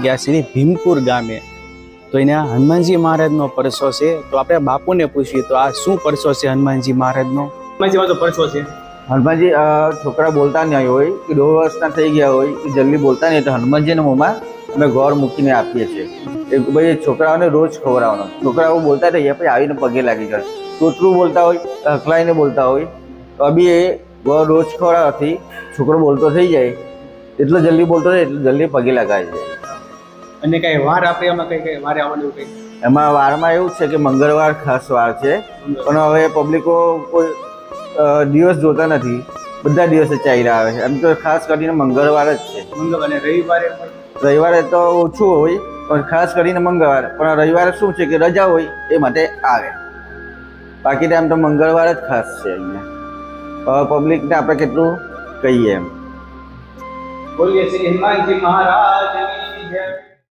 ગયા છીએ ભીમપુર ગામે. તો અહીંયા હનુમાનજી મહારાજનો પરસો છે. તો આપણે બાપુને પૂછીએ તો આ શું પરસો છે હનુમાનજી મહારાજનો? હનુમાનજી પરસો છે. હનુમાનજી છોકરા બોલતા નહીં હોય કે 2 વર્ષના થઈ ગયા હોય કે જલ્દી બોલતા નહીં તો હનુમાનજીના મોંમાં અમે ગોળ મૂકીને આપીએ છીએ. એ ભાઈ છોકરાઓને રોજ ખવડાવવાનો. છોકરાઓ બોલતા રહીએ પછી આવીને પગે લાગી જાય. તોતરું બોલતા હોય, હકલાઈને બોલતા હોય તો બી એ ગોળ રોજ ખવડાવવાથી છોકરો બોલતો થઈ જાય. એટલો જલ્દી બોલતો થાય એટલો જલ્દી પગે લગાવી જાય. અને કઈ વાર આપણે એમાં કઈ વારે આવવાનું કઈ? એમાં વારમાં એવું છે કે મંગળવાર ખાસ વાર છે, પણ હવે પબ્લિકો કોઈ દિવસ જોતા નથી, બધા દિવસે ચાલ્યા આવે છે. એમ તો ખાસ કરીને મંગળવાર જ છે. મંગળવાર અને રવિવારે રવિવારે તો ઓછું હોય પણ ખાસ કરીને મંગળવાર. પણ રવિવારે શું છે કે રજા હોય એ માટે આવે. બાકી ટાઈમ તો મંગળવાર જ ખાસ છે અહીંયા. પબ્લિકને આપણે કેટલું કહીએ એમ. બોલીએ શ્રી હનુમાનજી મહારાજ